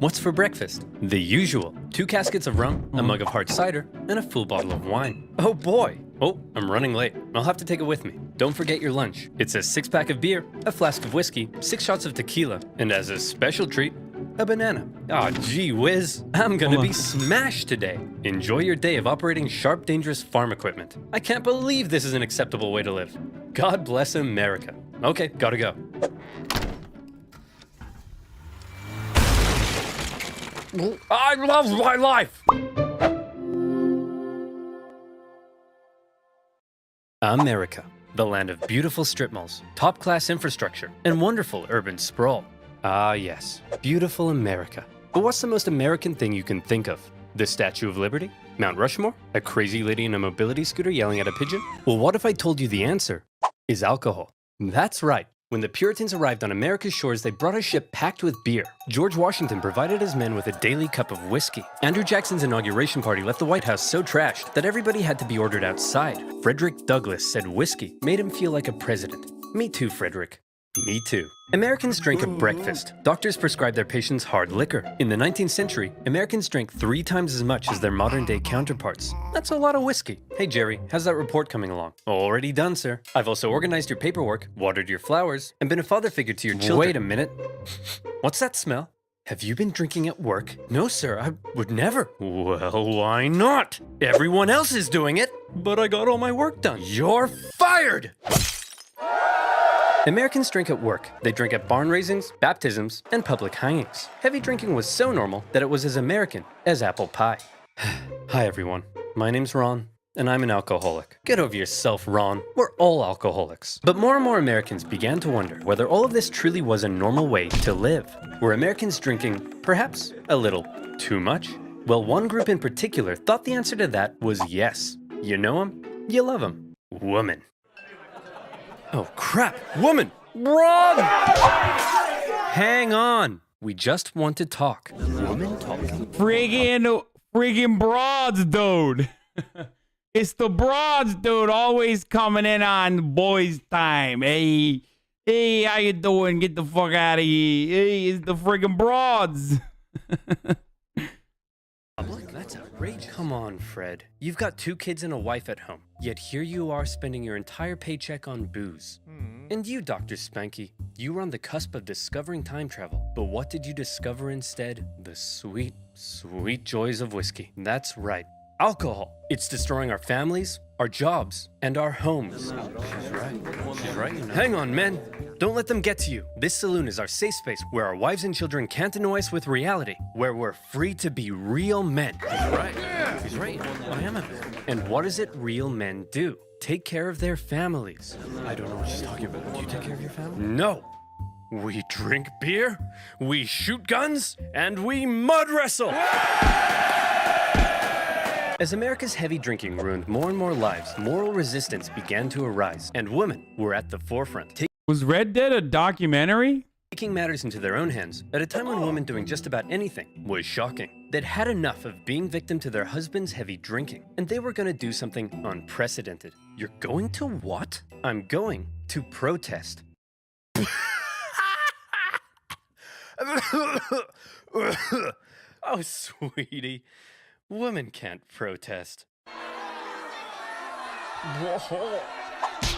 What's for breakfast? The usual. 2 caskets of rum, a mug of hard cider, and a full bottle of wine. Oh boy! Oh, I'm running late. I'll have to take it with me. Don't forget your lunch. It's a 6-pack of beer, a flask of whiskey, 6 shots of tequila, and as a special treat, a banana. Aw, gee whiz. I'm gonna be smashed today. Enjoy your day of operating sharp, dangerous farm equipment. I can't believe this is an acceptable way to live. God bless America. Okay, gotta go. I love my life! America, the land of beautiful strip malls, top-class infrastructure, and wonderful urban sprawl. Ah yes, beautiful America. But what's the most American thing you can think of? The Statue of Liberty? Mount Rushmore? A crazy lady in a mobility scooter yelling at a pigeon? Well, what if I told you the answer is alcohol? That's right. When the Puritans arrived on America's shores, they brought a ship packed with beer. George Washington provided his men with a daily cup of whiskey. Andrew Jackson's inauguration party left the White House so trashed that everybody had to be ordered outside. Frederick Douglass said whiskey made him feel like a president. Me too, Frederick. Me too. Americans drank at breakfast. Doctors prescribed their patients hard liquor. In the 19th century, Americans drank 3 times as much as their modern-day counterparts. That's a lot of whiskey. Hey Jerry, how's that report coming along? Already done, sir. I've also organized your paperwork, watered your flowers, and been a father figure to your children. Wait a minute. What's that smell? Have you been drinking at work? No, sir, I would never. Well, why not? Everyone else is doing it, but I got all my work done. You're fired! Americans drink at work. They drink at barn raisins, baptisms, and public hangings. Heavy drinking was so normal that it was as American as apple pie. Hi everyone, my name's Ron, and I'm an alcoholic. Get over yourself, Ron. We're all alcoholics. But more and more Americans began to wonder whether all of this truly was a normal way to live. Were Americans drinking, perhaps, a little too much? Well, one group in particular thought the answer to that was yes. You know them, you love them. Woman. Oh crap, woman, run! Hang on, we just want to talk. Woman talking? Friggin' broads, dude. It's the broads, dude, always coming in on boys' time. Hey, how you doing? Get the fuck out of here. Hey, it's the friggin' broads. That's outrageous. Come on, Fred. You've got 2 kids and a wife at home. Yet here you are spending your entire paycheck on booze. And you, Dr. Spanky, you were on the cusp of discovering time travel. But what did you discover instead? The sweet, sweet joys of whiskey. That's right. Alcohol. It's destroying our families, our jobs, and our homes. She's right. She's right. Hang on, men. Don't let them get to you. This saloon is our safe space where our wives and children can't annoy us with reality, where we're free to be real men. She's right. She's right. I am a man. And what is it real men do? Take care of their families. I don't know what she's talking about. Do you take care of your family? No. We drink beer, we shoot guns, and we mud wrestle. As America's heavy drinking ruined more and more lives, moral resistance began to arise, and women were at the forefront. Was Red Dead a documentary? Taking matters into their own hands at a time when women doing just about anything was shocking. They'd had enough of being victim to their husband's heavy drinking, and they were going to do something unprecedented. You're going to what? I'm going to protest. Oh, sweetie. Women can't protest.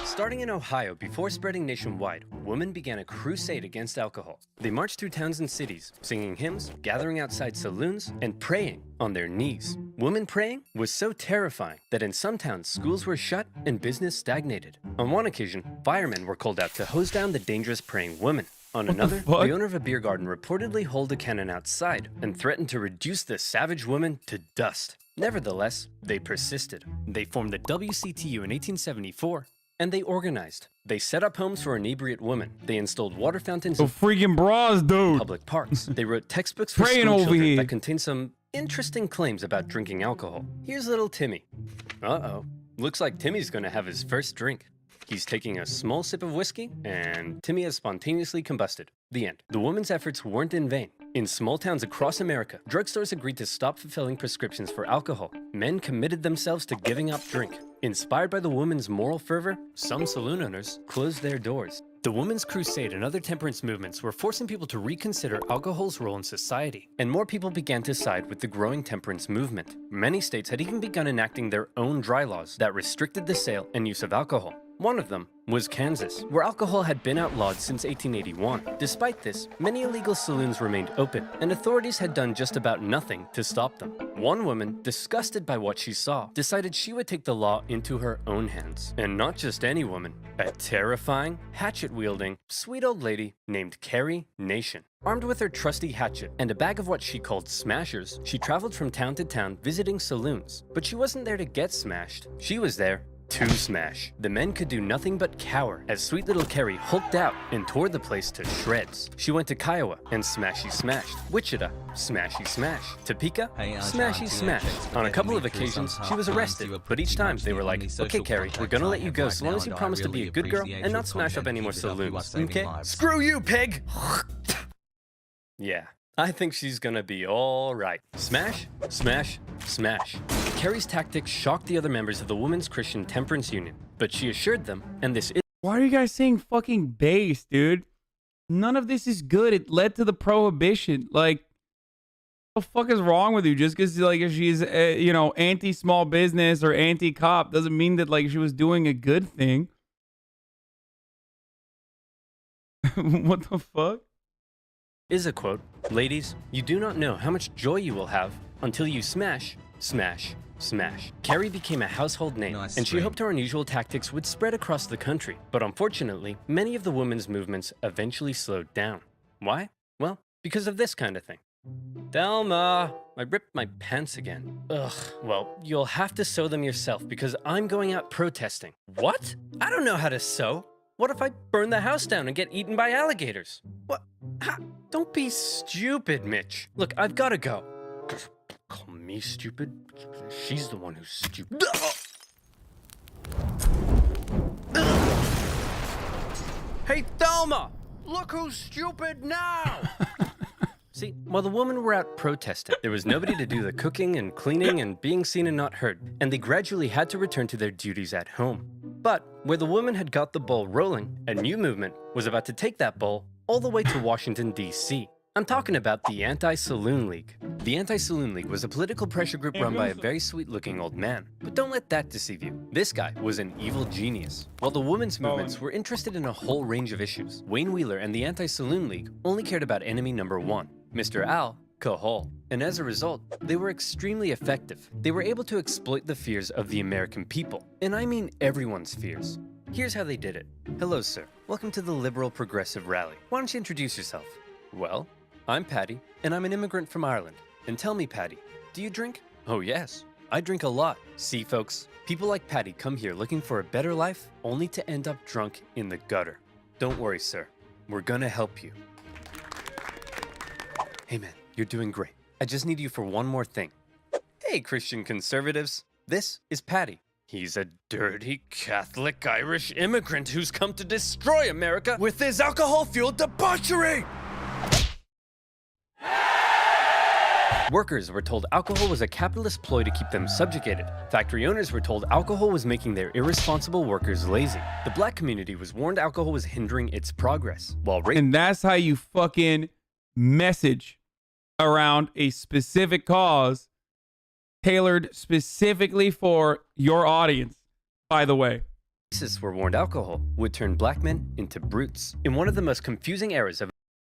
Starting in Ohio, before spreading nationwide, women began a crusade against alcohol. They marched through towns and cities, singing hymns, gathering outside saloons, and praying on their knees. Women praying was so terrifying that in some towns, schools were shut and business stagnated. On one occasion, firemen were called out to hose down the dangerous praying women. On another, the owner of a beer garden reportedly held a cannon outside and threatened to reduce the savage women to dust. Nevertheless, they persisted. They formed the WCTU in 1874, and they organized. They set up homes for inebriate women. They installed water fountains in freaking bras, dude. Public parks. They wrote textbooks for school children that contained some interesting claims about drinking alcohol. Here's little Timmy. Uh-oh. Looks like Timmy's gonna have his first drink. He's taking a small sip of whiskey, and Timmy has spontaneously combusted. The end. The woman's efforts weren't in vain. In small towns across America, drugstores agreed to stop fulfilling prescriptions for alcohol. Men committed themselves to giving up drink. Inspired by the woman's moral fervor, some saloon owners closed their doors. The Women's Crusade and other temperance movements were forcing people to reconsider alcohol's role in society, and more people began to side with the growing temperance movement. Many states had even begun enacting their own dry laws that restricted the sale and use of alcohol. One of them was Kansas, where alcohol had been outlawed since 1881. Despite this, many illegal saloons remained open, and authorities had done just about nothing to stop them. One woman, disgusted by what she saw, decided she would take the law into her own hands. And not just any woman, a terrifying, hatchet-wielding, sweet old lady named Carrie Nation. Armed with her trusty hatchet and a bag of what she called smashers, she traveled from town to town visiting saloons. But she wasn't there to get smashed. She was there to smash. The men could do nothing but cower as sweet little Carrie hulked out and tore the place to shreds. She went to Kiowa and smashy smashed. Wichita, smashy smash. Topeka, smashy smash. On a couple of occasions, she was arrested, but each time they were like, okay, Carrie, we're gonna let you go so long as you promise to be a good girl and not smash up any more saloons, okay? Screw you, pig! Yeah, I think she's gonna be all right. Smash, smash, smash. Carrie's tactics shocked the other members of the Women's Christian Temperance Union, but she assured them, and this is— Why are you guys saying fucking base, dude? None of this is good. It led to the prohibition. Like, what the fuck is wrong with you? Just because, like, if she's, you know, anti-small business or anti-cop doesn't mean that, like, she was doing a good thing. What the fuck? Is a quote, "Ladies, you do not know how much joy you will have until you smash, smash, smash." Carrie became a household name, and she hoped her unusual tactics would spread across the country. But unfortunately, many of the women's movements eventually slowed down. Why? Well, because of this kind of thing. Thelma, I ripped my pants again. Ugh, well, you'll have to sew them yourself because I'm going out protesting. What? I don't know how to sew. What if I burn the house down and get eaten by alligators? What? Ha, don't be stupid, Mitch. Look, I've got to go. Call me stupid? She's the one who's stupid. Hey, Thelma! Look who's stupid now! See, while the women were out protesting, there was nobody to do the cooking and cleaning and being seen and not heard, and they gradually had to return to their duties at home. But where the women had got the ball rolling, a new movement was about to take that ball all the way to Washington, D.C. I'm talking about the Anti-Saloon League. The Anti-Saloon League was a political pressure group run by a very sweet-looking old man. But don't let that deceive you. This guy was an evil genius. While the women's movements were interested in a whole range of issues, Wayne Wheeler and the Anti-Saloon League only cared about enemy number one, Mr. Alcohol. And as a result, they were extremely effective. They were able to exploit the fears of the American people. And I mean everyone's fears. Here's how they did it. Hello, sir. Welcome to the Liberal Progressive Rally. Why don't you introduce yourself? Well, I'm Patty, and I'm an immigrant from Ireland. And tell me, Patty, do you drink? Oh yes, I drink a lot. See, folks, people like Patty come here looking for a better life, only to end up drunk in the gutter. Don't worry, sir. We're gonna help you. Hey man, you're doing great. I just need you for one more thing. Hey, Christian conservatives. This is Patty. He's a dirty Catholic Irish immigrant who's come to destroy America with his alcohol-fueled debauchery! Workers were told alcohol was a capitalist ploy to keep them subjugated. Factory owners were told alcohol was making their irresponsible workers lazy. The black community was warned alcohol was hindering its progress. And that's how you fucking message around a specific cause tailored specifically for your audience, by the way. Racists were warned alcohol would turn black men into brutes. In one of the most confusing eras of—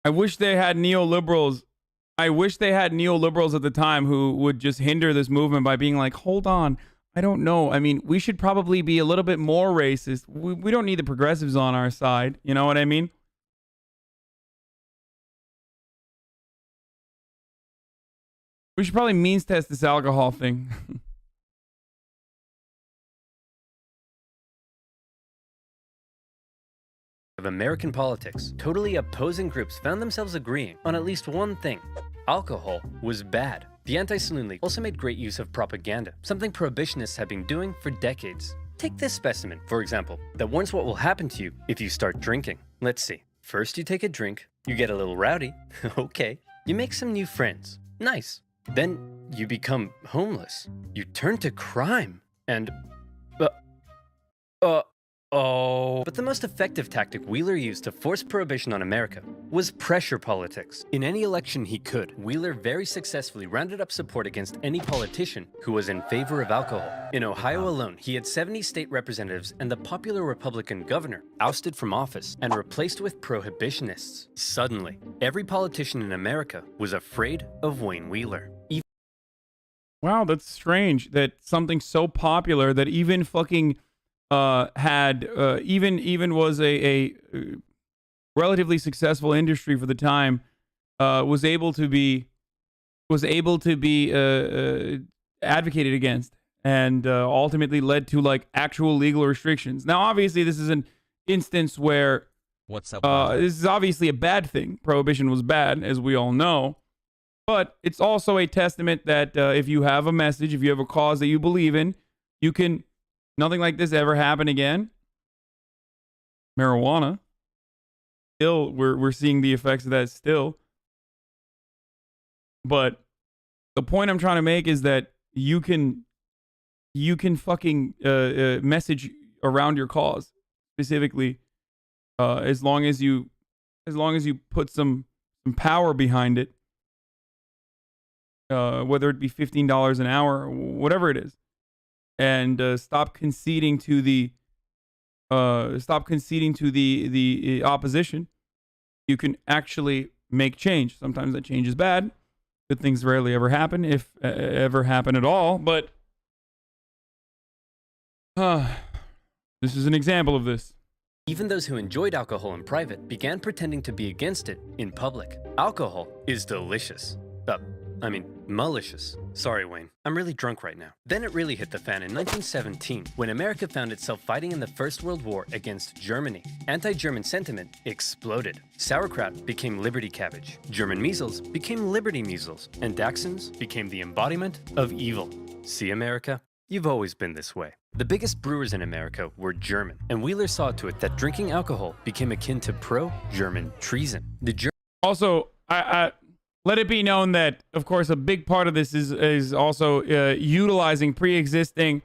I wish they had neoliberals. I wish they had neoliberals at the time who would just hinder this movement by being like, hold on, I don't know. I mean, we should probably be a little bit more racist. We don't need the progressives on our side. You know what I mean? We should probably means test this alcohol thing. of American politics, totally opposing groups found themselves agreeing on at least one thing. Alcohol was bad. The Anti-Saloon League also made great use of propaganda, something prohibitionists have been doing for decades. Take this specimen, for example, that warns what will happen to you if you start drinking. Let's see. First you take a drink, you get a little rowdy, okay. You make some new friends, nice. Then you become homeless. You turn to crime, and Oh. But the most effective tactic Wheeler used to force prohibition on America was pressure politics. In any election he could, Wheeler very successfully rounded up support against any politician who was in favor of alcohol. In Ohio alone, he had 70 state representatives and the popular Republican governor ousted from office and replaced with prohibitionists. Suddenly, every politician in America was afraid of Wayne Wheeler. Wow, that's strange that something so popular that even fucking even was a relatively successful industry for the time, was able to be advocated against, and ultimately led to like actual legal restrictions. Now, obviously, this is an instance where What's up? this is obviously a bad thing. Prohibition was bad, as we all know. But it's also a testament that if you have a message, if you have a cause that you believe in, you can. Nothing like this ever happen again. Marijuana. Still, we're seeing the effects of that still. But the point I'm trying to make is that you can fucking message around your cause specifically, as long as you put some power behind it. Whether it be $15 an hour or whatever it is. And stop conceding to the opposition. You can actually make change. Sometimes that change is bad. Good things rarely ever happen, if ever happen at all. But this is an example of this. Even those who enjoyed alcohol in private began pretending to be against it in public. Alcohol is delicious. Malicious. Sorry, Wayne. I'm really drunk right now. Then it really hit the fan in 1917, when America found itself fighting in the First World War against Germany. Anti-German sentiment exploded. Sauerkraut became Liberty cabbage. German measles became Liberty measles. And Dachshunds became the embodiment of evil. See, America? You've always been this way. The biggest brewers in America were German, and Wheeler saw to it that drinking alcohol became akin to pro-German treason. Also, I let it be known that, of course, a big part of this is also utilizing pre-existing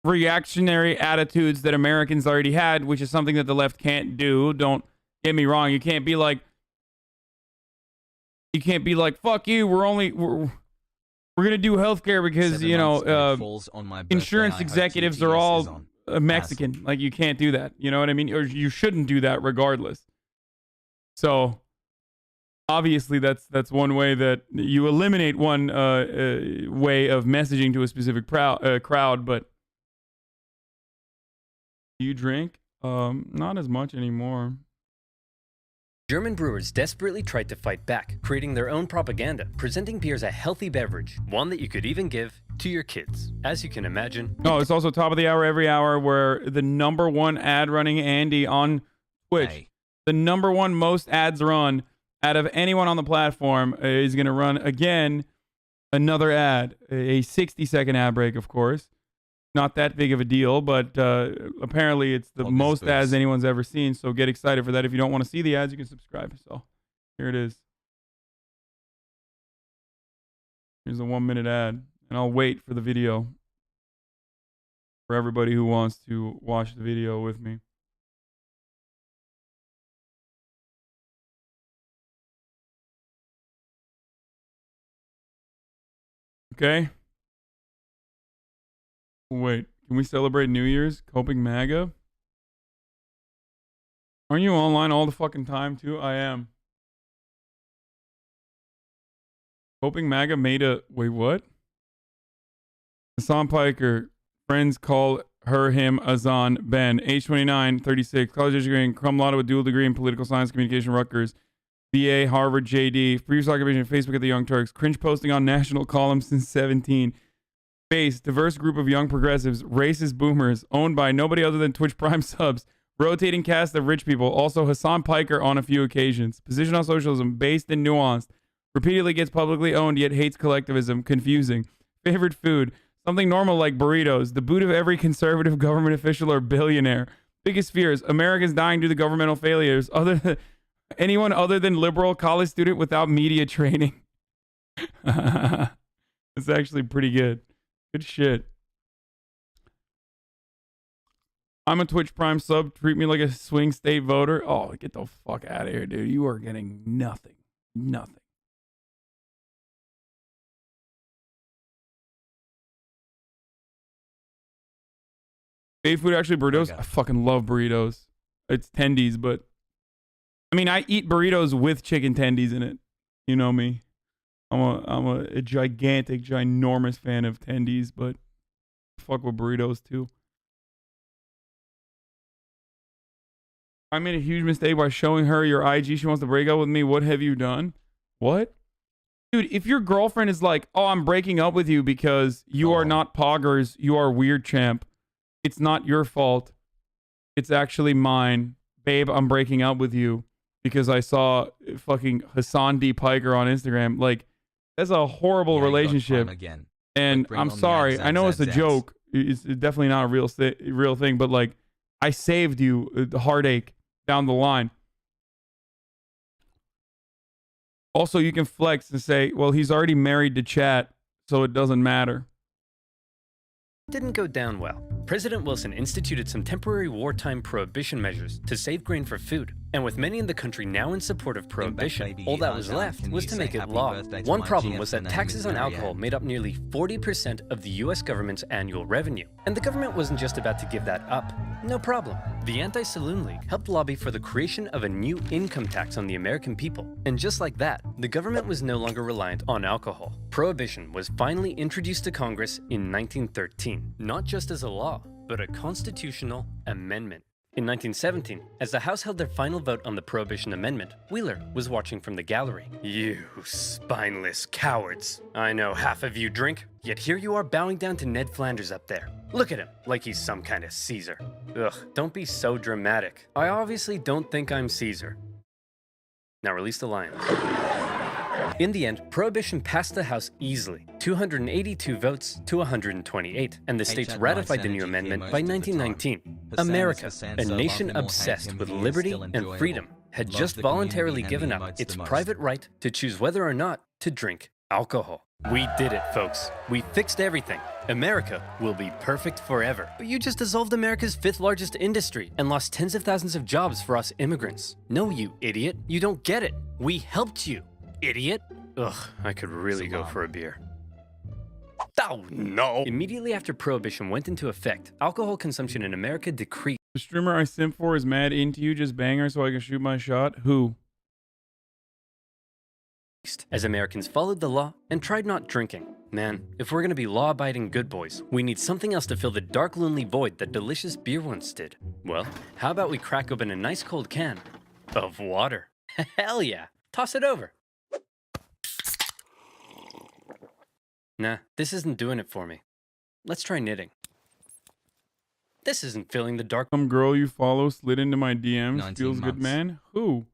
reactionary attitudes that Americans already had, which is something that the left can't do. Don't get me wrong. You can't be like, fuck you. We're gonna do healthcare because insurance executives are all Mexican. Like, you can't do that. You know what I mean? Or you shouldn't do that regardless. So obviously, that's one way that you eliminate one way of messaging to a specific crowd. But do you drink? Not as much anymore. German brewers desperately tried to fight back, creating their own propaganda, presenting beer as a healthy beverage, one that you could even give to your kids. As you can imagine. Oh, it's also top of the hour every hour, where the #1 ad running Andy on Twitch, the #1 most ads run out of anyone on the platform, is going to run again another ad, a 60-second ad break, of course. Not that big of a deal, but apparently it's the most ads anyone's ever seen, so get excited for that. If you don't want to see the ads, you can subscribe. So here it is. Here's a 1-minute ad, and I'll wait for the video for everybody who wants to watch the video with me. Okay. Wait, can we celebrate New Year's? Coping MAGA? Aren't you online all the fucking time too? I am. Coping MAGA made a... Wait, what? Hasan Piker. Friends call him Azan Ben. Age 29, 36. College degree, cum laude with dual degree in political science, communication, Rutgers. BA, Harvard, JD. Previous occupation, Facebook at the Young Turks. Cringe posting on national columns since 17. Base, diverse group of young progressives, racist boomers, owned by nobody other than Twitch Prime subs, rotating cast of rich people, also Hasan Piker on a few occasions. Position on socialism, based and nuanced, repeatedly gets publicly owned yet hates collectivism, confusing. Favorite food, something normal like burritos, the boot of every conservative government official or billionaire. Biggest fears, Americans dying due to governmental failures, anyone other than liberal college student without media training. It's actually pretty good. Good shit. I'm a Twitch Prime sub. Treat me like a swing state voter. Oh, get the fuck out of here, dude. You are getting nothing. Nothing. Favorite food actually burritos. I fucking love burritos. It's tendies, but I mean, I eat burritos with chicken tendies in it. You know me. I'm a gigantic, ginormous fan of tendies, but fuck with burritos too. I made a huge mistake by showing her your IG. She wants to break up with me. What have you done? What? Dude, if your girlfriend is like, oh, I'm breaking up with you because you are not poggers, you are weird champ. It's not your fault. It's actually mine. Babe, I'm breaking up with you because I saw fucking Hasan D. Piker on Instagram. Like, that's a horrible relationship. And I'm sorry. I know it's a joke. It's definitely not a real thing. But, like, I saved you the heartache down the line. Also, you can flex and say, well, he's already married to chat, so it doesn't matter. Didn't go down well. President Wilson instituted some temporary wartime prohibition measures to save grain for food. And with many in the country now in support of prohibition, all that was left was to make it law. One problem was that taxes on alcohol made up nearly 40% of the US government's annual revenue. And the government wasn't just about to give that up. No problem. The Anti-Saloon League helped lobby for the creation of a new income tax on the American people. And just like that, the government was no longer reliant on alcohol. Prohibition was finally introduced to Congress in 1913, not just as a law, but a constitutional amendment. In 1917, as the House held their final vote on the Prohibition Amendment, Wheeler was watching from the gallery. You spineless cowards. I know half of you drink, yet here you are bowing down to Ned Flanders up there. Look at him, like he's some kind of Caesar. Ugh, don't be so dramatic. I obviously don't think I'm Caesar. Now release the lion. In the end, Prohibition passed the House easily, 282 votes to 128, and the states ratified the new amendment by 1919. America, a nation obsessed with liberty and freedom, had just voluntarily given up its private right to choose whether or not to drink alcohol. We did it, folks. We fixed everything. America will be perfect forever. But you just dissolved America's 5th largest industry and lost tens of thousands of jobs for us immigrants. No, you idiot. You don't get it. We helped you. Idiot. Ugh, I could really go for a beer. Oh, no. Immediately after Prohibition went into effect, alcohol consumption in America decreased. The streamer I simp for is mad into you, just bang her so I can shoot my shot. Who? As Americans followed the law and tried not drinking. Man, if we're gonna be law-abiding good boys, we need something else to fill the dark, lonely void that delicious beer once did. Well, how about we crack open a nice cold can of water? Hell yeah. Toss it over. Nah, this isn't doing it for me. Let's try knitting. This isn't filling the dark. Some girl you follow slid into my DMs. Feels good, man. Who?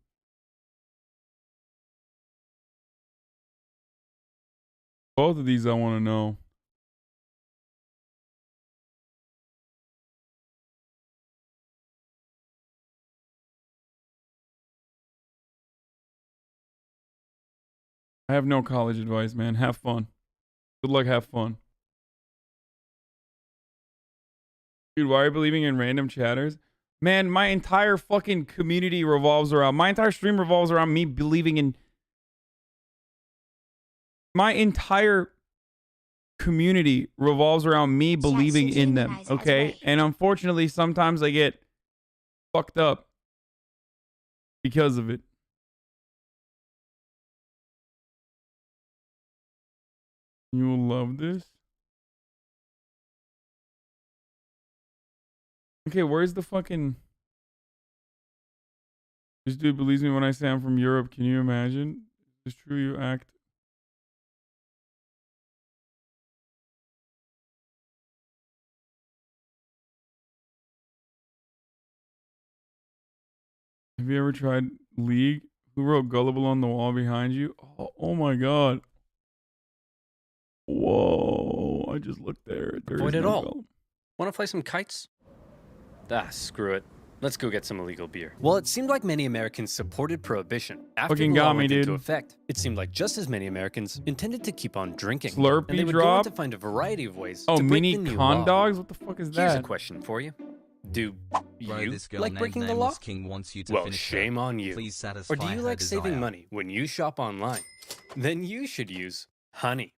Both of these I want to know. I have no college advice, man. Have fun. Good luck, have fun. Dude, why are you believing in random chatters? Man, my entire fucking community revolves around, my entire stream revolves around me believing in, my entire community revolves around me believing in them, okay? And unfortunately, sometimes I get fucked up because of it. You will love this. Okay, where's the fucking... This dude believes me when I say I'm from Europe. Can you imagine? It's true you act... Have you ever tried League? Who wrote Gullible on the wall behind you? Oh my god. Whoa, I just looked there. Avoid it all. Want to play some kites? Ah, screw it. Let's go get some illegal beer. Well, it seemed like many Americans supported Prohibition. After the law went into effect, it seemed like just as many Americans intended to keep on drinking. Slurpee and they would drop? go on to find a variety of ways to break mini the new con law. dogs? What the fuck is that? Here's a question for you. Do Bro, you this girl like named breaking the law? Nameless King wants you to Well, finish shame her. on you. Please satisfy Or do you her like saving desire. money when you shop online? Then you should use Honey.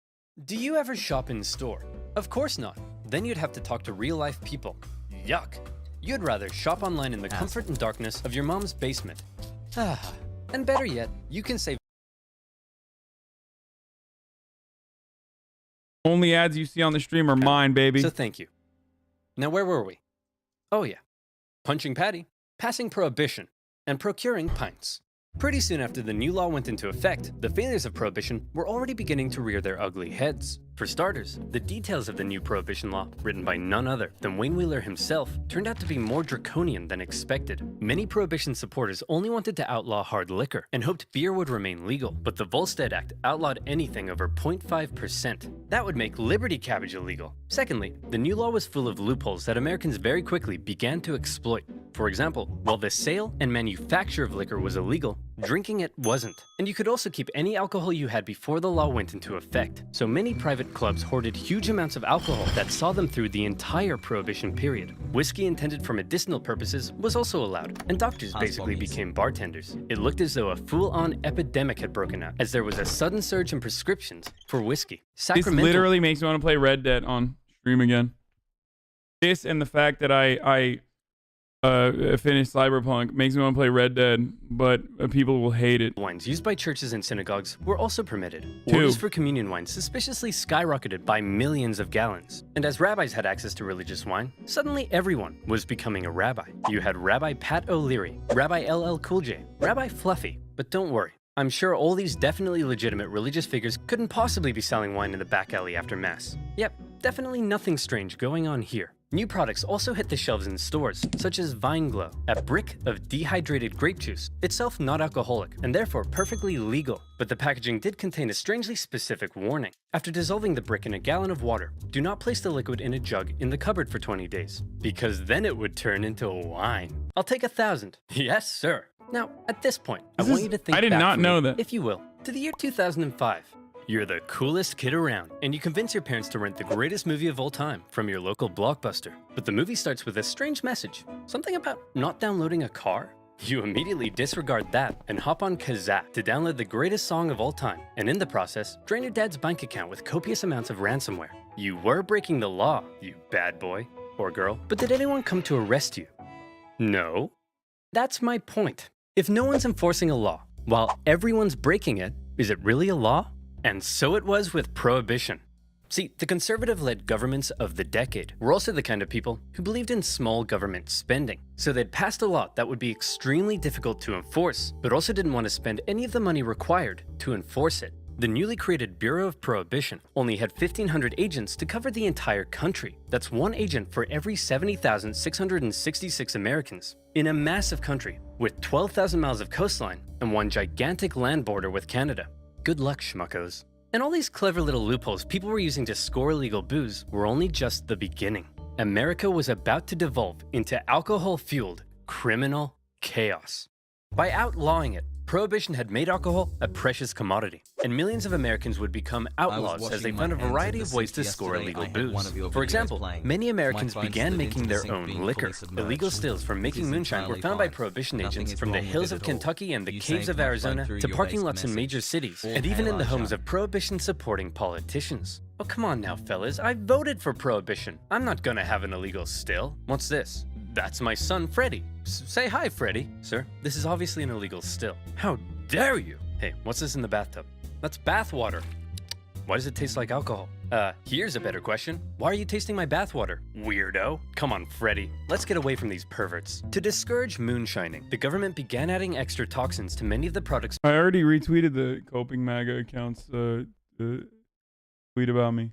Do you ever shop in store? Of course not. Then you'd have to talk to real-life people. Yuck. You'd rather shop online in the comfort and darkness of your mom's basement. Ah, and better yet, you can save. Only ads you see on the stream are mine, baby. So thank you. Now where were we? Oh yeah. Punching Patty, passing Prohibition, and procuring pints. Pretty soon after the new law went into effect, the failures of Prohibition were already beginning to rear their ugly heads. For starters, the details of the new Prohibition law, written by none other than Wayne Wheeler himself, turned out to be more draconian than expected. Many Prohibition supporters only wanted to outlaw hard liquor and hoped beer would remain legal, but the Volstead Act outlawed anything over 0.5%. That would make Liberty Cabbage illegal. Secondly, the new law was full of loopholes that Americans very quickly began to exploit. For example, while the sale and manufacture of liquor was illegal, drinking it wasn't. And you could also keep any alcohol you had before the law went into effect. So many private clubs hoarded huge amounts of alcohol that saw them through the entire Prohibition period. Whiskey intended for medicinal purposes was also allowed, and doctors basically became bartenders. It looked as though a full-on epidemic had broken out, as there was a sudden surge in prescriptions for whiskey. This literally makes me want to play Red Dead on stream again. This and the fact that I finished Cyberpunk makes me want to play Red Dead, but people will hate it. Wines used by churches and synagogues were also permitted. Orders for communion wine suspiciously skyrocketed by millions of gallons. And as rabbis had access to religious wine, suddenly everyone was becoming a rabbi. You had Rabbi Pat O'Leary, Rabbi LL Cool J, Rabbi Fluffy. But don't worry, I'm sure all these definitely legitimate religious figures couldn't possibly be selling wine in the back alley after Mass. Yep, definitely nothing strange going on here. New products also hit the shelves in stores, such as Vine Glow, a brick of dehydrated grape juice, itself not alcoholic, and therefore perfectly legal. But the packaging did contain a strangely specific warning. After dissolving the brick in a gallon of water, do not place the liquid in a jug in the cupboard for 20 days, because then it would turn into wine. I'll take 1,000. Yes, sir. Now, at this point, I want you to think I did back not for know me, that. if you will, to the year 2005. You're the coolest kid around, and you convince your parents to rent the greatest movie of all time from your local Blockbuster. But the movie starts with a strange message. Something about not downloading a car? You immediately disregard that and hop on Kazaa to download the greatest song of all time, and in the process, drain your dad's bank account with copious amounts of ransomware. You were breaking the law, you bad boy or girl, but did anyone come to arrest you? No. That's my point. If no one's enforcing a law, while everyone's breaking it, is it really a law? And so it was with Prohibition. See, the conservative-led governments of the decade were also the kind of people who believed in small government spending. So they'd passed a law that would be extremely difficult to enforce, but also didn't want to spend any of the money required to enforce it. The newly created Bureau of Prohibition only had 1,500 agents to cover the entire country. That's one agent for every 70,666 Americans. In a massive country with 12,000 miles of coastline and one gigantic land border with Canada. Good luck, schmuckos. And all these clever little loopholes people were using to score illegal booze were only just the beginning. America was about to devolve into alcohol-fueled criminal chaos. By outlawing it, Prohibition had made alcohol a precious commodity, and millions of Americans would become outlaws as they found a variety of ways to score illegal booze. For example, many Americans began making their own liquor. Illegal stills from making moonshine were found by Prohibition agents from the hills of Kentucky and the caves of Arizona to parking lots in major cities, and even in the homes of Prohibition-supporting politicians. Oh, come on now, fellas. I voted for Prohibition. I'm not gonna have an illegal still. What's this? That's my son, Freddie. Say hi, Freddie. Sir, this is obviously an illegal still. How dare you? Hey, what's this in the bathtub? That's bath water. Why does it taste like alcohol? Here's a better question. Why are you tasting my bathwater? Weirdo. Come on, Freddie. Let's get away from these perverts. To discourage moonshining, the government began adding extra toxins to many of the products. I already retweeted the Coping MAGA account's tweet about me.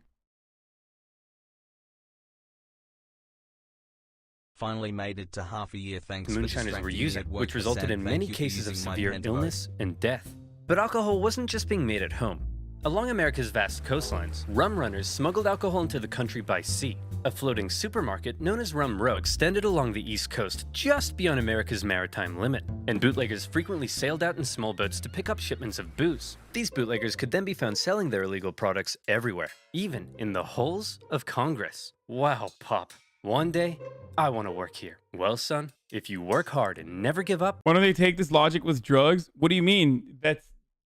Finally made it to half a year thanks Moonshiners were using, which resulted in many cases of severe illness illness and death. But alcohol wasn't just being made at home. Along America's vast coastlines, rum runners smuggled alcohol into the country by sea. A floating supermarket known as Rum Row extended along the East Coast just beyond America's maritime limit, and bootleggers frequently sailed out in small boats to pick up shipments of booze. These bootleggers could then be found selling their illegal products everywhere, even in the halls of Congress. Wow, Pop. One day, I want to work here. Well, son, if you work hard and never give up, Why don't they take this logic with drugs? What do you mean? That's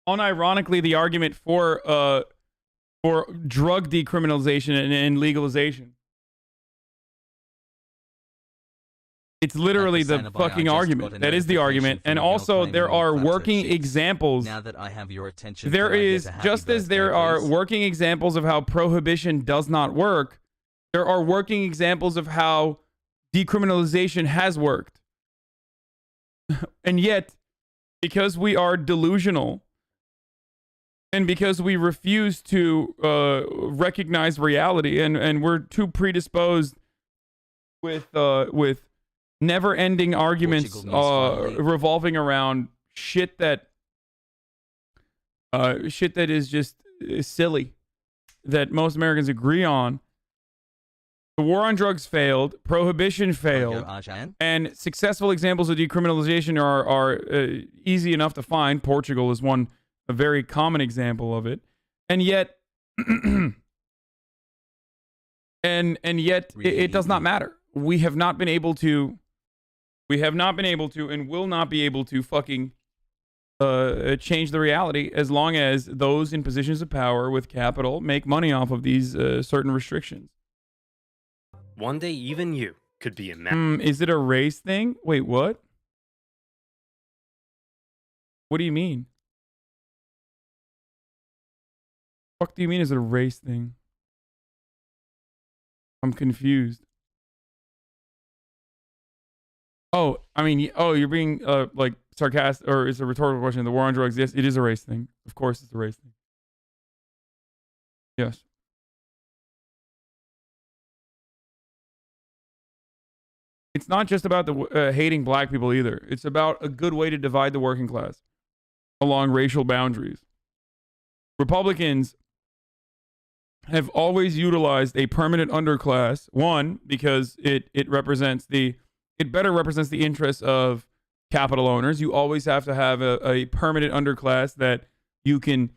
unironically the argument for drug decriminalization and legalization. It's literally the Hasanabi, fucking I just argument. got a That is the notification argument. from And a girl also, claiming there all are clubs at working chicks. examples. Now that I have your attention, There can I get is, a happy just as birthday, there are please? working examples of how prohibition does not work, there are working examples of how decriminalization has worked. And yet, because we are delusional and because we refuse to recognize reality, and we're too predisposed with never-ending arguments Portugal needs revolving around shit that is just silly, that most Americans agree on. The war on drugs failed, prohibition failed, and successful examples of decriminalization are easy enough to find. Portugal is a very common example of it, and yet, it does not matter. We have not been able to, and will not be able to fucking change the reality as long as those in positions of power with capital make money off of these certain restrictions. one day even you could be a man. Is it a race thing? Wait, what? What do you mean? What do you mean is it a race thing? I'm confused. Oh, I mean, you're being like sarcastic, or it's a rhetorical question. The war on drugs, yes, it is a race thing. Of course, it's a race thing. Yes. It's not just about the hating black people either. It's about a good way to divide the working class along racial boundaries. Republicans have always utilized a permanent underclass. One, because it better represents the interests of capital owners. You always have to have a permanent underclass that you can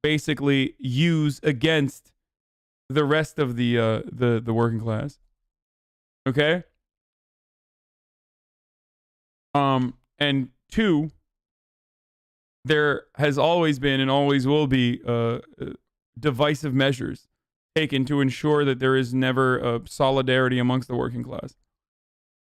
basically use against the rest of the working class. Okay? And two, there has always been and always will be divisive measures taken to ensure that there is never solidarity amongst the working class.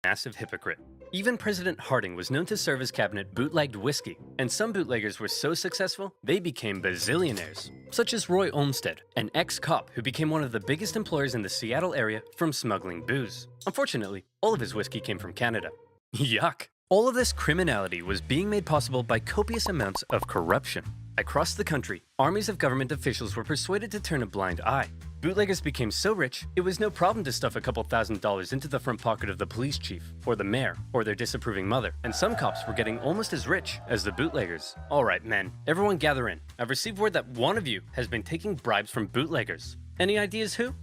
Massive hypocrite. Even President Harding was known to serve his cabinet bootlegged whiskey, and some bootleggers were so successful, they became bazillionaires, such as Roy Olmsted, an ex-cop who became one of the biggest employers in the Seattle area from smuggling booze. Unfortunately, all of his whiskey came from Canada. Yuck. All of this criminality was being made possible by copious amounts of corruption. Across the country, armies of government officials were persuaded to turn a blind eye. Bootleggers became so rich, it was no problem to stuff a couple $1,000s into the front pocket of the police chief, or the mayor, or their disapproving mother. And some cops were getting almost as rich as the bootleggers. Alright men, everyone gather in. I've received word that one of you has been taking bribes from bootleggers. Any ideas who?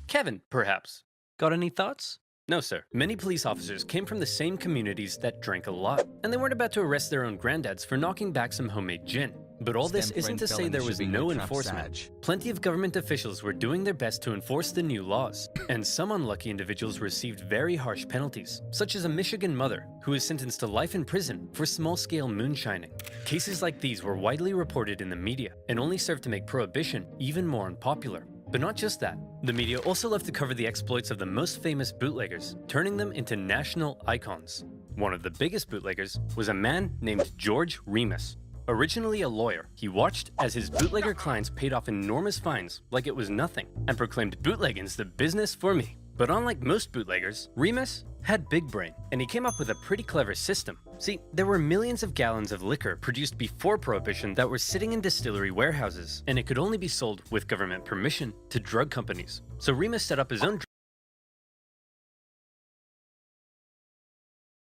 Kevin, perhaps. Got any thoughts? No, sir. Many police officers came from the same communities that drank a lot, and they weren't about to arrest their own granddads for knocking back some homemade gin. But all this isn't to say there was no enforcement. Plenty of government officials were doing their best to enforce the new laws, and some unlucky individuals received very harsh penalties, such as a Michigan mother who was sentenced to life in prison for small-scale moonshining. Cases like these were widely reported in the media, and only served to make prohibition even more unpopular. But not just that, the media also loved to cover the exploits of the most famous bootleggers, turning them into national icons. One of the biggest bootleggers was a man named George Remus. Originally a lawyer, he watched as his bootlegger clients paid off enormous fines like it was nothing, and proclaimed bootlegging's the business for me. But unlike most bootleggers, Remus had big brain, and he came up with a pretty clever system. See, there were millions of gallons of liquor produced before Prohibition that were sitting in distillery warehouses, and it could only be sold with government permission to drug companies. So Remus set up his own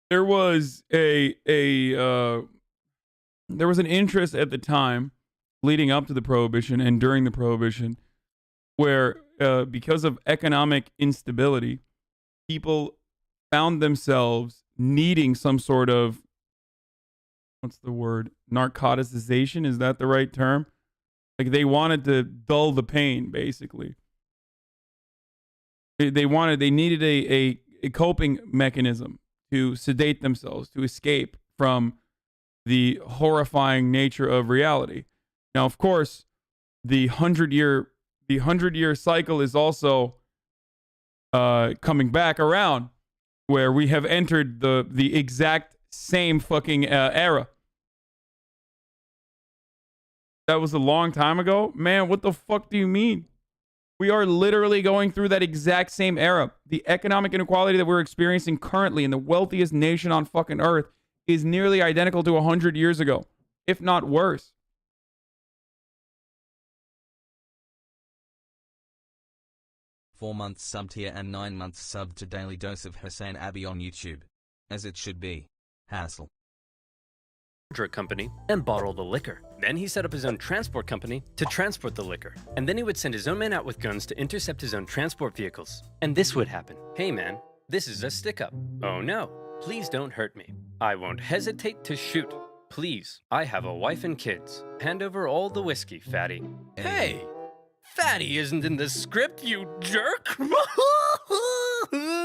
There was there was an interest at the time leading up to the Prohibition and during the Prohibition where because of economic instability, people found themselves needing some sort of, what's the word, narcoticization? Is that the right term? Like they wanted to dull the pain, basically. They needed coping mechanism to sedate themselves, to escape from the horrifying nature of reality. Now, of course, the 100-year cycle is also coming back around, where we have entered the exact same fucking era. That was a long time ago? Man, what the fuck do you mean? We are literally going through that exact same era. The economic inequality that we're experiencing currently in the wealthiest nation on fucking earth is nearly identical to 100 years ago, if not worse. Four months sub tier and 9 months sub to Daily Dose of Hasanabi on YouTube. As it should be. Hassle. Drug company and bottle the liquor. Then he set up his own transport company to transport the liquor. And then he would send his own men out with guns to intercept his own transport vehicles. And this would happen. Hey man, this is a stick-up. Oh no, please don't hurt me. I won't hesitate to shoot. Please, I have a wife and kids. Hand over all the whiskey, fatty. Hey, fatty isn't in the script, you jerk!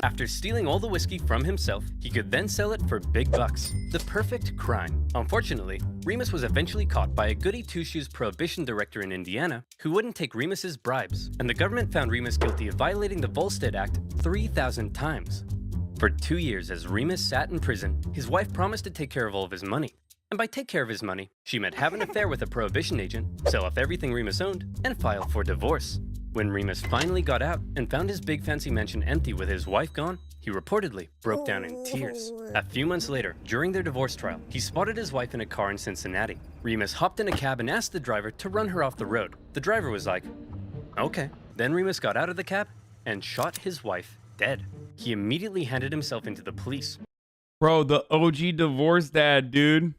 After stealing all the whiskey from himself, he could then sell it for big bucks. The perfect crime. Unfortunately, Remus was eventually caught by a goody two-shoes Prohibition director in Indiana who wouldn't take Remus's bribes, and the government found Remus guilty of violating the Volstead Act 3,000 times. For 2 years as Remus sat in prison, his wife promised to take care of all of his money. And by take care of his money, she meant have an affair with a Prohibition agent, sell off everything Remus owned, and file for divorce. When Remus finally got out and found his big fancy mansion empty with his wife gone, he reportedly broke down in tears. A few months later, during their divorce trial, he spotted his wife in a car in Cincinnati. Remus hopped in a cab and asked the driver to run her off the road. The driver was like, okay. Then Remus got out of the cab and shot his wife dead. He immediately handed himself into the police. Bro, the OG divorce dad, dude.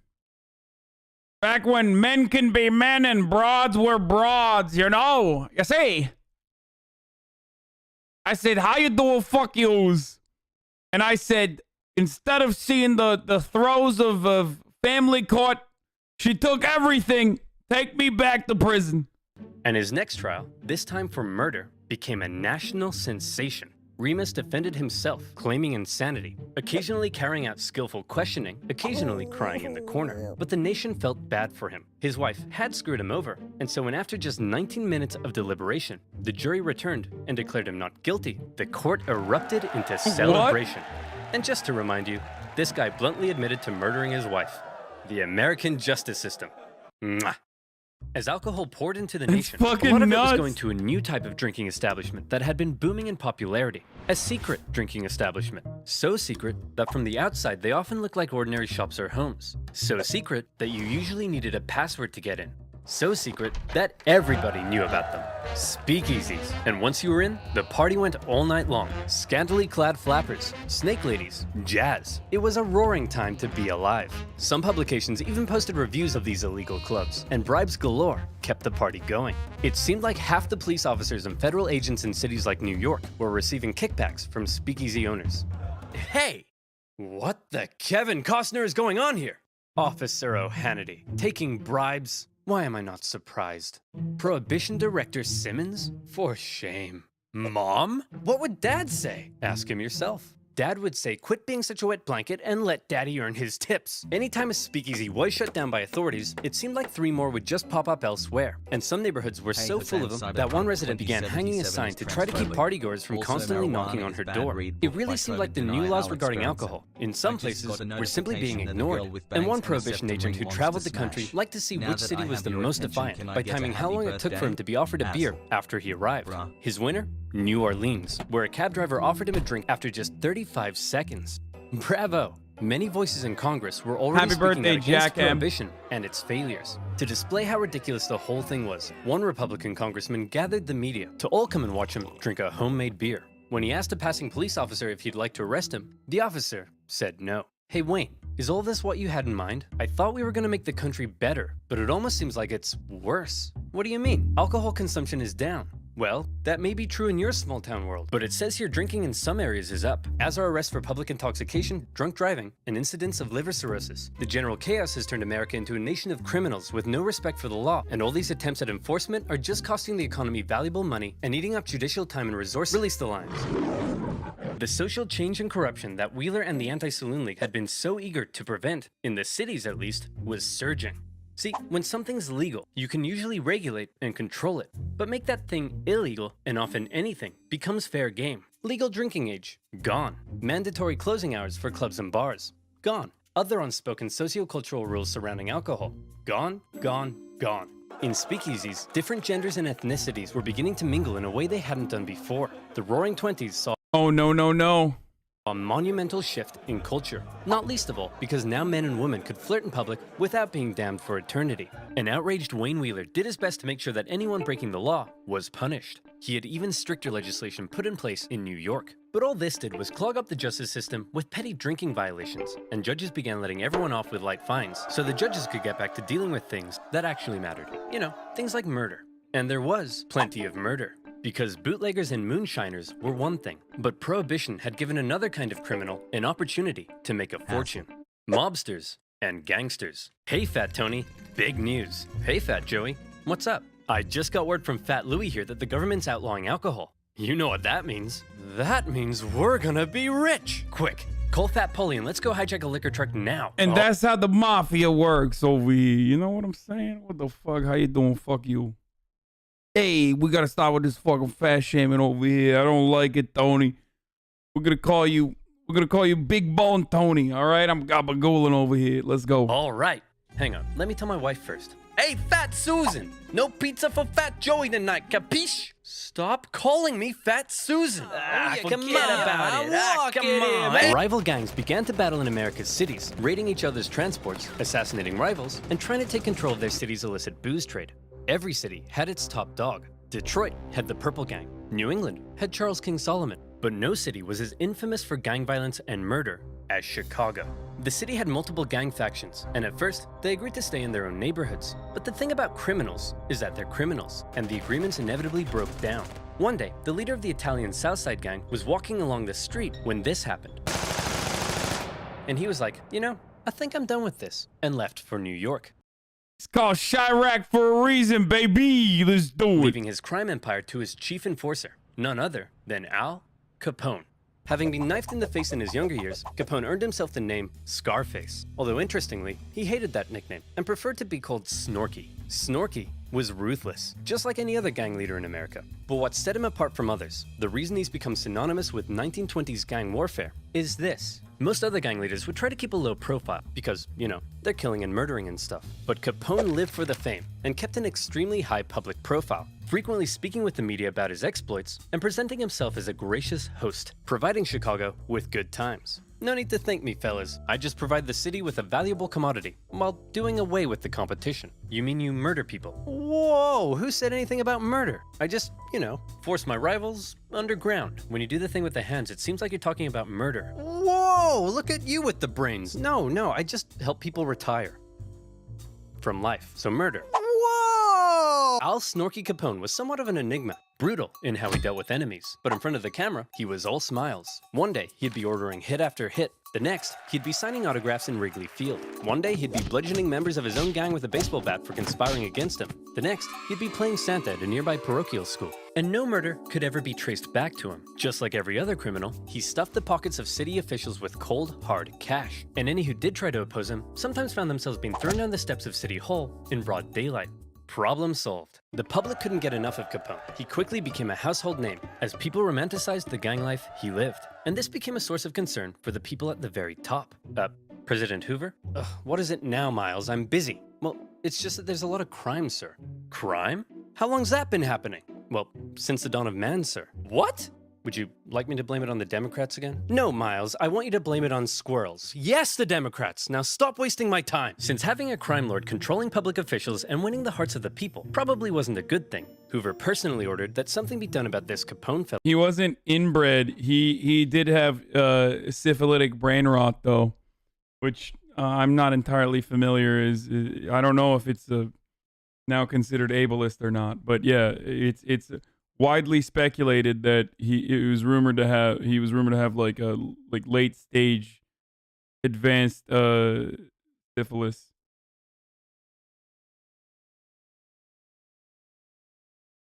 Back when men can be men and broads were broads, you know? You see? I said, how you doing, fuck yous? And I said, instead of seeing the throes of family court, she took everything. Take me back to prison. And his next trial, this time for murder, became a national sensation. Remus defended himself, claiming insanity, occasionally carrying out skillful questioning, occasionally crying in the corner. But the nation felt bad for him. His wife had screwed him over, and so when after just 19 minutes of deliberation, the jury returned and declared him not guilty, the court erupted into celebration. And just to remind you, this guy bluntly admitted to murdering his wife. The American justice system. Mwah. As alcohol poured into the nation, a lot of it was going to a new type of drinking establishment that had been booming in popularity. A secret drinking establishment. So secret that from the outside they often look like ordinary shops or homes. So secret that you usually needed a password to get in. So secret that everybody knew about them. Speakeasies. And once you were in, the party went all night long. Scantily clad flappers, snake ladies, jazz. It was a roaring time to be alive. Some publications even posted reviews of these illegal clubs, and bribes galore kept the party going. It seemed like half the police officers and federal agents in cities like New York were receiving kickbacks from speakeasy owners. Hey, what the Kevin Costner is going on here? Officer O'Hannity, taking bribes? Why am I not surprised? Prohibition Director Simmons? For shame. Mom? What would Dad say? Ask him yourself. Dad would say, quit being such a wet blanket and let Daddy earn his tips. Anytime a speakeasy was shut down by authorities, it seemed like 3 more would just pop up elsewhere. And some neighborhoods were so full of them that one resident began hanging a sign to try to keep partygoers from constantly knocking on her door. It really seemed like the new laws regarding alcohol, in some places, were simply being ignored. And one prohibition agent who traveled the country liked to see which city was the most defiant by timing how long it took for him to be offered a beer after he arrived. His winner? New Orleans, where a cab driver offered him a drink after just 35 seconds. Bravo! Many voices in Congress were already speaking out against Prohibition and its failures. To display how ridiculous the whole thing was, one Republican congressman gathered the media to all come and watch him drink a homemade beer. When he asked a passing police officer if he'd like to arrest him, the officer said no. Hey Wayne, is all this what you had in mind? I thought we were gonna make the country better, but it almost seems like it's worse. What do you mean? Alcohol consumption is down. Well, that may be true in your small town world, but it says here drinking in some areas is up, as are arrests for public intoxication, drunk driving, and incidents of liver cirrhosis. The general chaos has turned America into a nation of criminals with no respect for the law, and all these attempts at enforcement are just costing the economy valuable money and eating up judicial time and resources. Release the lines. The social change and corruption that Wheeler and the Anti-Saloon League had been so eager to prevent, in the cities at least, was surging. See, when something's legal, you can usually regulate and control it. But make that thing illegal, and often anything, becomes fair game. Legal drinking age, gone. Mandatory closing hours for clubs and bars, gone. Other unspoken sociocultural rules surrounding alcohol, gone, gone, gone. In speakeasies, different genders and ethnicities were beginning to mingle in a way they hadn't done before. The Roaring Twenties saw Oh, no. a monumental shift in culture, not least of all because now men and women could flirt in public without being damned for eternity. An outraged Wayne Wheeler did his best to make sure that anyone breaking the law was punished. He had even stricter legislation put in place in New York. But all this did was clog up the justice system with petty drinking violations, and judges began letting everyone off with light fines so the judges could get back to dealing with things that actually mattered. You know, things like murder. And there was plenty of murder. Because bootleggers and moonshiners were one thing, but Prohibition had given another kind of criminal an opportunity to make a fortune. Mobsters and gangsters. Hey, Fat Tony, big news. Hey, Fat Joey, what's up? I just got word from Fat Louie here that the government's outlawing alcohol. You know what that means. That means we're gonna be rich. Quick, call Fat Polly and let's go hijack a liquor truck now. And that's how the mafia works over here. You know what I'm saying? What the fuck? How you doing? Fuck you. Hey, we gotta stop with this fucking fat shaming over here. I don't like it, Tony. We're gonna call you Big Bone Tony, all right? I'm gabagooling over here. Let's go. All right. Hang on. Let me tell my wife first. Hey, Fat Susan! No pizza for Fat Joey tonight, capiche? Stop calling me Fat Susan. Come on. Rival gangs began to battle in America's cities, raiding each other's transports, assassinating rivals, and trying to take control of their city's illicit booze trade. Every city had its top dog. Detroit had the Purple Gang. New England had Charles King Solomon. But no city was as infamous for gang violence and murder as Chicago. The city had multiple gang factions, and at first, they agreed to stay in their own neighborhoods. But the thing about criminals is that they're criminals, and the agreements inevitably broke down. One day, the leader of the Italian Southside gang was walking along the street when this happened. And he was like, you know, I think I'm done with this, and left for New York. It's called Chirac for a reason, baby. Let's do it. Leaving his crime empire to his chief enforcer, none other than Al Capone. Having been knifed in the face in his younger years, Capone earned himself the name Scarface. Although interestingly, he hated that nickname and preferred to be called Snorky. Snorky was ruthless, just like any other gang leader in America. But what set him apart from others, the reason he's become synonymous with 1920s gang warfare, is this. Most other gang leaders would try to keep a low profile because, you know, they're killing and murdering and stuff. But Capone lived for the fame and kept an extremely high public profile, frequently speaking with the media about his exploits and presenting himself as a gracious host, providing Chicago with good times. No need to thank me, fellas. I just provide the city with a valuable commodity while doing away with the competition. You mean you murder people? Whoa, who said anything about murder? I just, you know, force my rivals underground. When you do the thing with the hands, it seems like you're talking about murder. Whoa, look at you with the brains. No, I just help people retire from life. So murder. Whoa! Al Snorky Capone was somewhat of an enigma. Brutal in how he dealt with enemies, but in front of the camera, he was all smiles. One day, he'd be ordering hit after hit. The next, he'd be signing autographs in Wrigley Field. One day, he'd be bludgeoning members of his own gang with a baseball bat for conspiring against him. The next, he'd be playing Santa at a nearby parochial school. And no murder could ever be traced back to him. Just like every other criminal, he stuffed the pockets of city officials with cold, hard cash. And any who did try to oppose him sometimes found themselves being thrown down the steps of City Hall in broad daylight. Problem solved. The public couldn't get enough of Capone. He quickly became a household name as people romanticized the gang life he lived. And this became a source of concern for the people at the very top. President Hoover? What is it now, Miles? I'm busy. Well, it's just that there's a lot of crime, sir. Crime? How long's that been happening? Well, since the dawn of man, sir. What? Would you like me to blame it on the Democrats again? No, Miles, I want you to blame it on squirrels. Yes, the Democrats! Now stop wasting my time! Since having a crime lord controlling public officials and winning the hearts of the people probably wasn't a good thing, Hoover personally ordered that something be done about this Capone fellow. He wasn't inbred. He did have syphilitic brain rot, though, which I'm not entirely familiar. I don't know if it's now considered ableist or not, but yeah, it's widely speculated that he was rumored to have like a late stage advanced syphilis.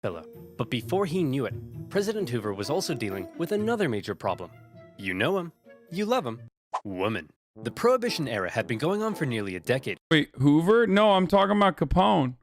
But before he knew it, President Hoover was also dealing with another major problem. You know him, you love him, woman. The Prohibition era had been going on for nearly a decade, Wait, Hoover? No, I'm talking about Capone.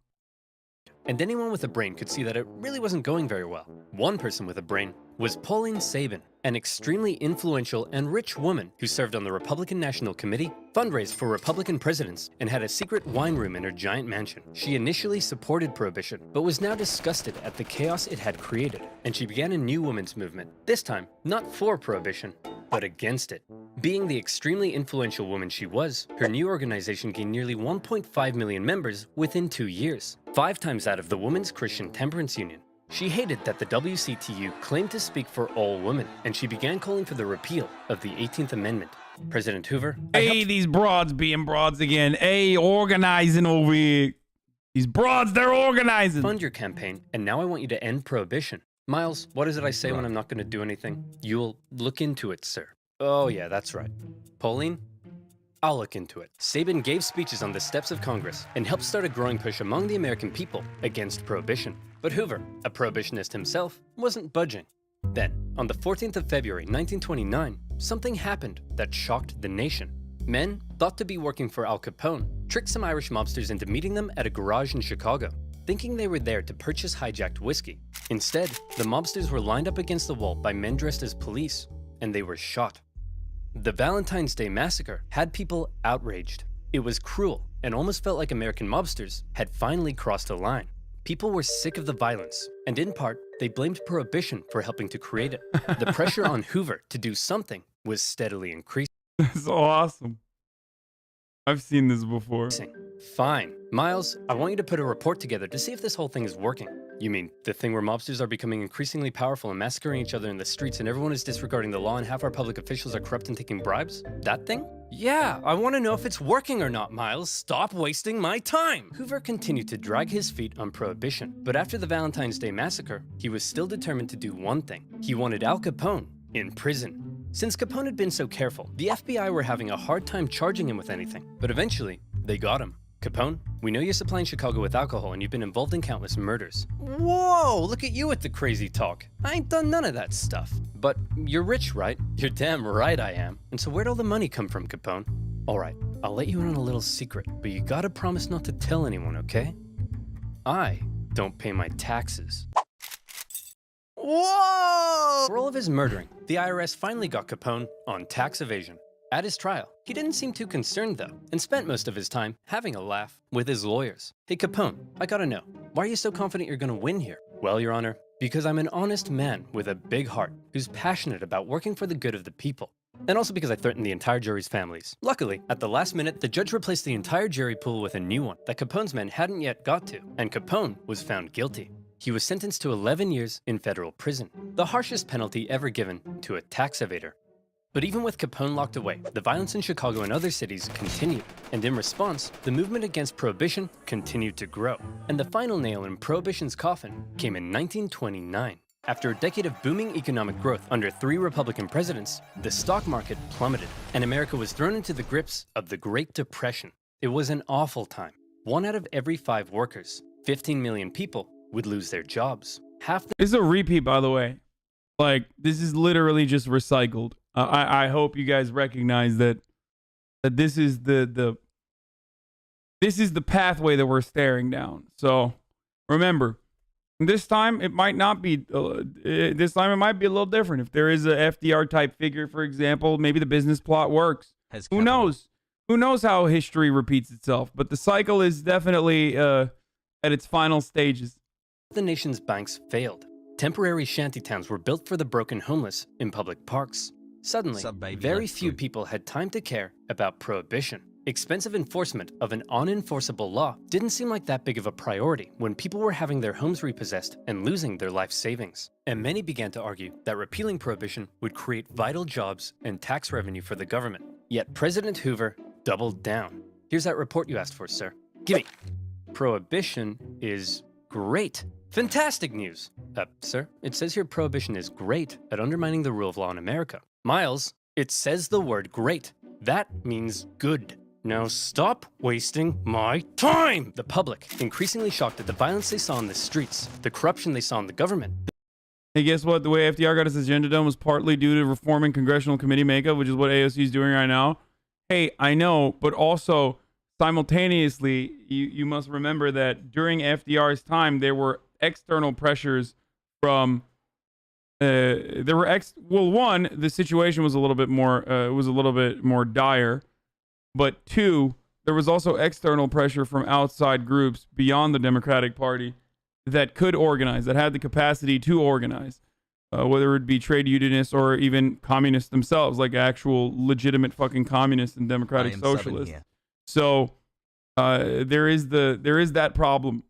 and anyone with a brain could see that it really wasn't going very well. One person with a brain was Pauline Sabin, an extremely influential and rich woman who served on the Republican National Committee, fundraised for Republican presidents, and had a secret wine room in her giant mansion. She initially supported Prohibition, but was now disgusted at the chaos it had created, and she began a new women's movement, this time not for Prohibition, but against it. Being the extremely influential woman she was, her new organization gained nearly 1.5 million members within 2 years, 5 times that of the Women's Christian Temperance Union. She hated that the WCTU claimed to speak for all women, and she began calling for the repeal of the 18th Amendment. President Hoover, Hey, these broads being broads again. Hey, organizing over here. These broads, they're organizing. fund your campaign, and now I want you to end Prohibition. Miles, what is it I say when I'm not going to do anything? You'll look into it, sir. Oh yeah, that's right. Pauline? I'll look into it. Sabin gave speeches on the steps of Congress and helped start a growing push among the American people against Prohibition. But Hoover, a Prohibitionist himself, wasn't budging. Then, on the 14th of February 1929, something happened that shocked the nation. Men, thought to be working for Al Capone, tricked some Irish mobsters into meeting them at a garage in Chicago, thinking they were there to purchase hijacked whiskey. Instead, the mobsters were lined up against the wall by men dressed as police, and they were shot. The Valentine's Day Massacre had people outraged. It was cruel and almost felt like American mobsters had finally crossed a line. People were sick of the violence, and in part, they blamed Prohibition for helping to create it. The pressure on Hoover to do something was steadily increasing. That's awesome. I've seen this before. Fine. Miles, I want you to put a report together to see if this whole thing is working. You mean the thing where mobsters are becoming increasingly powerful and massacring each other in the streets and everyone is disregarding the law and half our public officials are corrupt and taking bribes? That thing? Yeah, I want to know if it's working or not, Miles. Stop wasting my time! Hoover continued to drag his feet on Prohibition, but after the Valentine's Day Massacre, he was still determined to do one thing. He wanted Al Capone in prison. Since Capone had been so careful, the FBI were having a hard time charging him with anything, but eventually, they got him. Capone, we know you're supplying Chicago with alcohol and you've been involved in countless murders. Whoa, look at you with the crazy talk. I ain't done none of that stuff. But you're rich, right? You're damn right I am. And so where'd all the money come from, Capone? All right, I'll let you in on a little secret, but you gotta promise not to tell anyone, okay? I don't pay my taxes. Whoa! For all of his murdering, the IRS finally got Capone on tax evasion. At his trial, he didn't seem too concerned though, and spent most of his time having a laugh with his lawyers. Hey Capone, I gotta know, why are you so confident you're gonna win here? Well, Your Honor, because I'm an honest man with a big heart who's passionate about working for the good of the people. And also because I threatened the entire jury's families. Luckily, at the last minute, the judge replaced the entire jury pool with a new one that Capone's men hadn't yet got to, and Capone was found guilty. He was sentenced to 11 years in federal prison, the harshest penalty ever given to a tax evader. But even with Capone locked away, the violence in Chicago and other cities continued, and in response, the movement against Prohibition continued to grow. And the final nail in Prohibition's coffin came in 1929. After a decade of booming economic growth under 3 Republican presidents, the stock market plummeted, and America was thrown into the grips of the Great Depression. It was an awful time. 1 out of every 5 workers, 15 million people, would lose their jobs. Half the This is a repeat, by the way. Like, this is literally just recycled. I hope you guys recognize that this is the pathway that we're staring down. So remember, this time it might not be. This time it might be a little different. If there is a FDR type figure, for example, maybe the business plot works. Who knows? Who knows how history repeats itself? But the cycle is definitely at its final stages. The nation's banks failed. Temporary shantytowns were built for the broken homeless in public parks. Suddenly, very few people had time to care about Prohibition. Expensive enforcement of an unenforceable law didn't seem like that big of a priority when people were having their homes repossessed and losing their life savings. And many began to argue that repealing Prohibition would create vital jobs and tax revenue for the government. Yet President Hoover doubled down. Here's that report you asked for, sir. Gimme. Prohibition is great. Fantastic news. Sir, it says here Prohibition is great at undermining the rule of law in America. Miles, it says the word great. That means good. Now stop wasting my time! The public, increasingly shocked at the violence they saw in the streets, the corruption they saw in the government, Hey, guess what? The way FDR got his agenda done was partly due to reforming congressional committee makeup, which is what AOC is doing right now. Hey, I know, but also simultaneously, you must remember that during FDR's time, there were external pressures from. One, the situation was a little bit more dire, but two, there was also external pressure from outside groups beyond the Democratic Party that could organize, that had the capacity to organize, whether it be trade unionists or even communists themselves, like actual legitimate fucking communists and democratic socialists. So there is that problem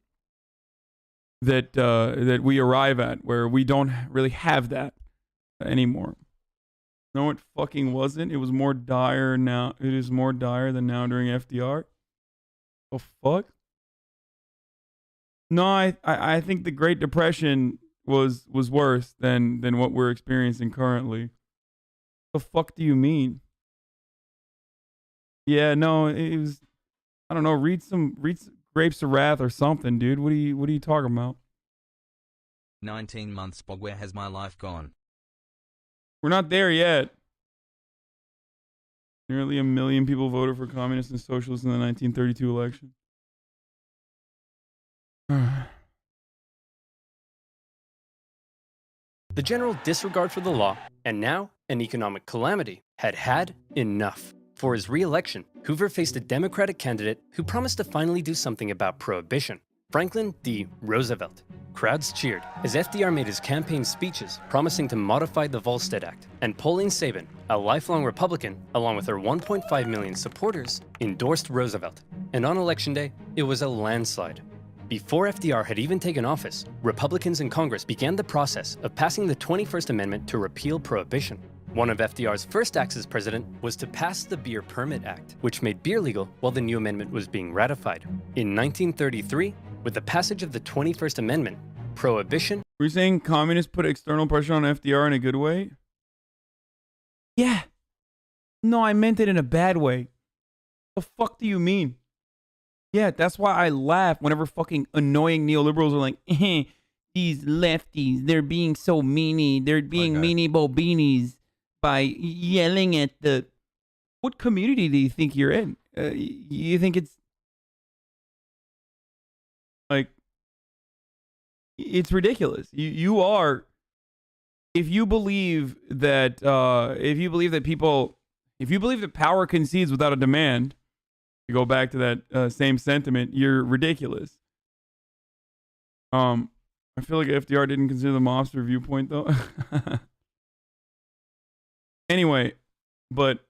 that we arrive at where we don't really have that anymore. No, it fucking wasn't. It was more dire now. It is more dire than now during FDR. Oh fuck. No, I think the Great Depression was worse than what we're experiencing currently. The fuck do you mean? Yeah, no, it was. I don't know. Read some Grapes of Wrath or something, dude. What are you talking about? 19 months, Bog. Where has my life gone? We're not there yet. Nearly 1 million people voted for communists and socialists in the 1932 election. The general disregard for the law, and now an economic calamity, had enough. For his re-election, Hoover faced a Democratic candidate who promised to finally do something about prohibition, Franklin D. Roosevelt. Crowds cheered as FDR made his campaign speeches promising to modify the Volstead Act, and Pauline Sabin, a lifelong Republican, along with her 1.5 million supporters, endorsed Roosevelt. And on election day, it was a landslide. Before FDR had even taken office, Republicans in Congress began the process of passing the 21st Amendment to repeal prohibition. One of FDR's first acts as president was to pass the Beer Permit Act, which made beer legal while the new amendment was being ratified. In 1933, with the passage of the 21st Amendment, prohibition... Were you saying communists put external pressure on FDR in a good way? Yeah. No, I meant it in a bad way. The fuck do you mean? Yeah, that's why I laugh whenever fucking annoying neoliberals are like, these lefties, they're being so meanie. They're being meanie bobinis by yelling at the... What community do you think you're in? You think it's... Like... It's ridiculous. You are... If you believe that... If you believe that power concedes without a demand... To go back to that same sentiment, you're ridiculous. I feel like FDR didn't consider the mobster viewpoint though. Anyway, but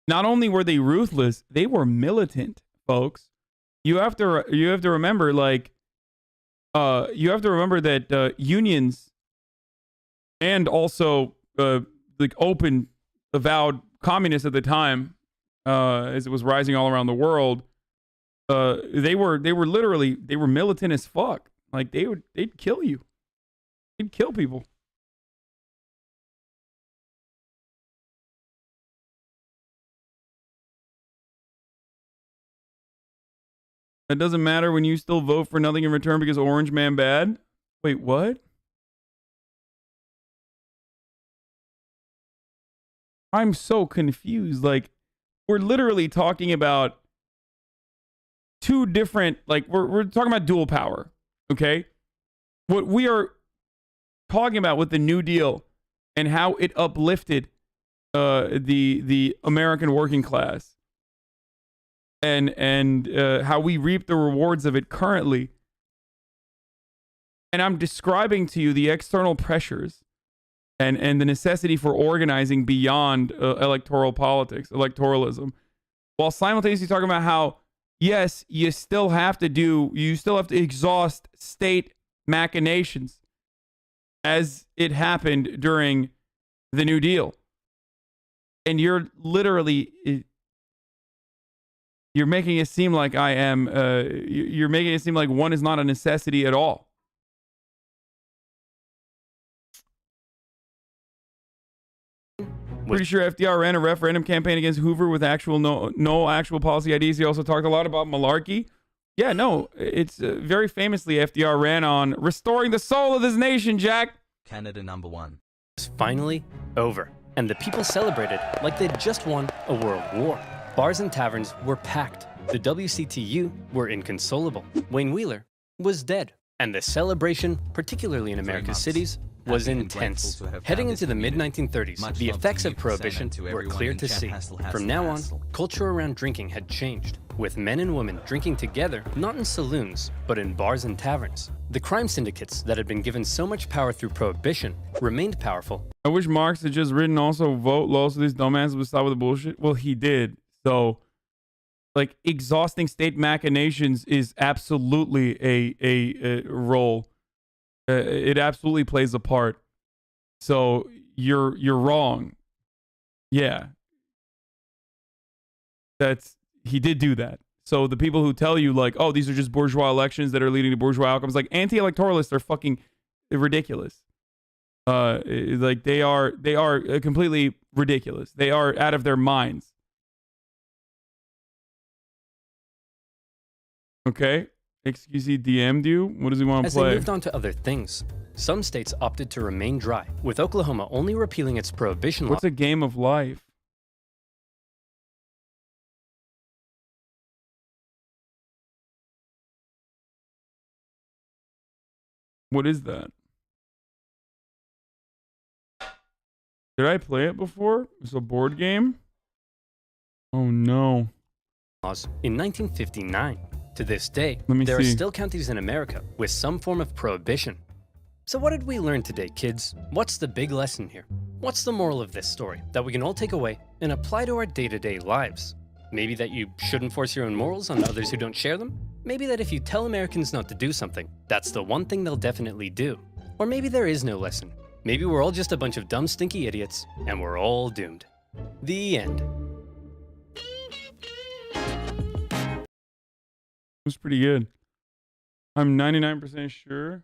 not only were they ruthless, they were militant, folks. You have to remember, like. You have to remember that unions and also like open, avowed communists at the time, as it was rising all around the world, they were militant as fuck. Like they'd kill you. They'd kill people. It doesn't matter when you still vote for nothing in return because Orange Man bad? Wait, what? I'm so confused. Like, we're literally talking about two different, like, we're talking about dual power, okay? What we are talking about with the New Deal and how it uplifted the American working class. And how we reap the rewards of it currently. And I'm describing to you the external pressures and the necessity for organizing beyond electoral politics, electoralism, while simultaneously talking about how, yes, you still have to exhaust state machinations as it happened during the New Deal. And you're literally... You're making it seem like you're making it seem like one is not a necessity at all. Pretty sure FDR ran a referendum campaign against Hoover with actual no actual policy ideas. He also talked a lot about malarkey. Yeah, no, it's very famously FDR ran on restoring the soul of this nation, Jack. Canada #1. was finally over, and the people celebrated like they'd just won a world war. Bars and taverns were packed. The WCTU were inconsolable. Wayne Wheeler was dead, and the celebration, particularly in America's cities, was intense. Heading into the mid-1930s, the effects of Prohibition were clear to see. From now on, culture around drinking had changed, with men and women drinking together, not in saloons, but in bars and taverns. The crime syndicates that had been given so much power through Prohibition remained powerful. I wish Marx had just written also vote low so these dumbasses would stop with the bullshit. Well, he did. So, like, exhausting state machinations is absolutely a role. It absolutely plays a part. So you're wrong. Yeah. He did do that. So the people who tell you like, oh, these are just bourgeois elections that are leading to bourgeois outcomes, like anti-electoralists are fucking ridiculous. Like they are completely ridiculous. They are out of their minds. Okay. Excuse me, DM'd you? What does he want to play? As they moved on to other things, some states opted to remain dry, with Oklahoma only repealing its prohibition law. What's a game of life? What is that? Did I play it before? It's a board game? Oh no. In 1959. To this day, there are still counties in America with some form of prohibition. So what did we learn today, kids? What's the big lesson here? What's the moral of this story that we can all take away and apply to our day-to-day lives? Maybe that you shouldn't force your own morals on others who don't share them? Maybe that if you tell Americans not to do something, that's the one thing they'll definitely do. Or maybe there is no lesson. Maybe we're all just a bunch of dumb, stinky idiots, and we're all doomed. The end. It was pretty good. I'm 99% sure